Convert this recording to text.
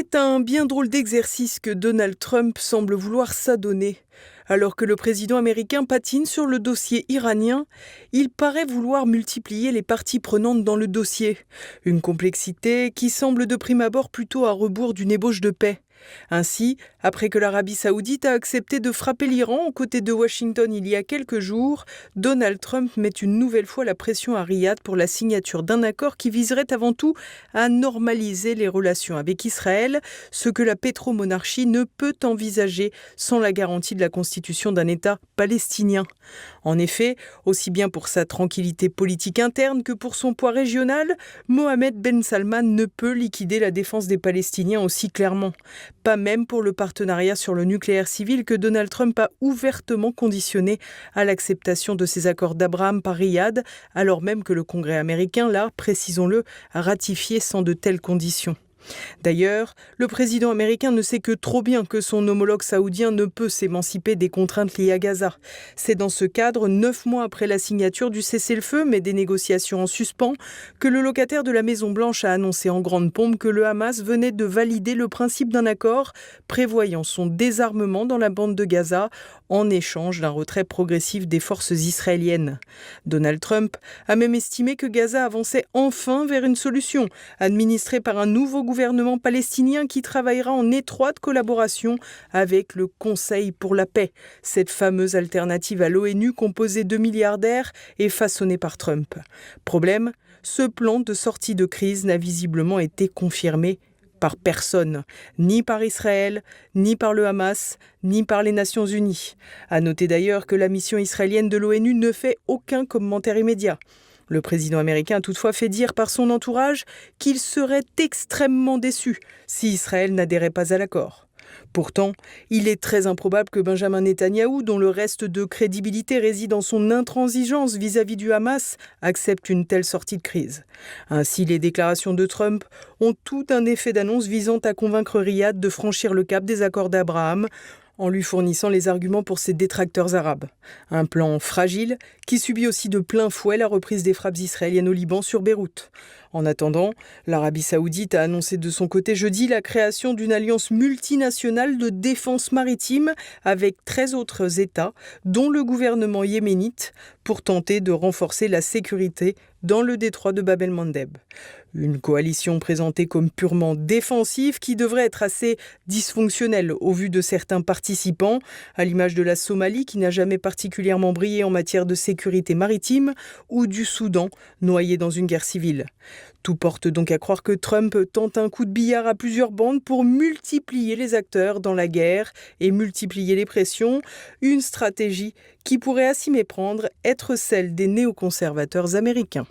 C'est un bien drôle d'exercice que Donald Trump semble vouloir s'adonner. Alors que le président américain patine sur le dossier iranien, il paraît vouloir multiplier les parties prenantes dans le dossier. Une complexité qui semble de prime abord plutôt à rebours d'une ébauche de paix. Ainsi, après que l'Arabie saoudite a accepté de frapper l'Iran aux côtés de Washington il y a quelques jours, Donald Trump met une nouvelle fois la pression à Riyad pour la signature d'un accord qui viserait avant tout à normaliser les relations avec Israël, ce que la pétromonarchie ne peut envisager sans la garantie de la constitution d'un État palestinien. En effet, aussi bien pour sa tranquillité politique interne que pour son poids régional, Mohammed Ben Salman ne peut liquider la défense des Palestiniens aussi clairement. Pas même pour le partenariat sur le nucléaire civil que Donald Trump a ouvertement conditionné à l'acceptation de ces accords d'Abraham par Riyad, alors même que le Congrès américain l'a, précisons-le, ratifié sans de telles conditions. D'ailleurs, le président américain ne sait que trop bien que son homologue saoudien ne peut s'émanciper des contraintes liées à Gaza. C'est dans ce cadre, 9 mois après la signature du cessez-le-feu, mais des négociations en suspens, que le locataire de la Maison-Blanche a annoncé en grande pompe que le Hamas venait de valider le principe d'un accord prévoyant son désarmement dans la bande de Gaza en échange d'un retrait progressif des forces israéliennes. Donald Trump a même estimé que Gaza avançait enfin vers une solution, administrée par un nouveau gouvernement palestinien qui travaillera en étroite collaboration avec le Conseil pour la paix, cette fameuse alternative à l'ONU composée de milliardaires et façonnée par Trump. Problème, ce plan de sortie de crise n'a visiblement été confirmé par personne, ni par Israël, ni par le Hamas, ni par les Nations Unies. À noter d'ailleurs que la mission israélienne de l'ONU ne fait aucun commentaire immédiat. Le président américain a toutefois fait dire par son entourage qu'il serait extrêmement déçu si Israël n'adhérait pas à l'accord. Pourtant, il est très improbable que Benjamin Netanyahou, dont le reste de crédibilité réside en son intransigeance vis-à-vis du Hamas, accepte une telle sortie de crise. Ainsi, les déclarations de Trump ont tout un effet d'annonce visant à convaincre Riyad de franchir le cap des accords d'Abraham, en lui fournissant les arguments pour ses détracteurs arabes. Un plan fragile qui subit aussi de plein fouet la reprise des frappes israéliennes au Liban sur Beyrouth. En attendant, l'Arabie saoudite a annoncé de son côté jeudi la création d'une alliance multinationale de défense maritime avec 13 autres États, dont le gouvernement yéménite, pour tenter de renforcer la sécurité dans le détroit de Bab el-Mandeb. Une coalition présentée comme purement défensive qui devrait être assez dysfonctionnelle au vu de certains participants, à l'image de la Somalie qui n'a jamais particulièrement brillé en matière de sécurité maritime ou du Soudan noyé dans une guerre civile. Tout porte donc à croire que Trump tente un coup de billard à plusieurs bandes pour multiplier les acteurs dans la guerre et multiplier les pressions, une stratégie qui pourrait à s'y méprendre être celle des néoconservateurs américains.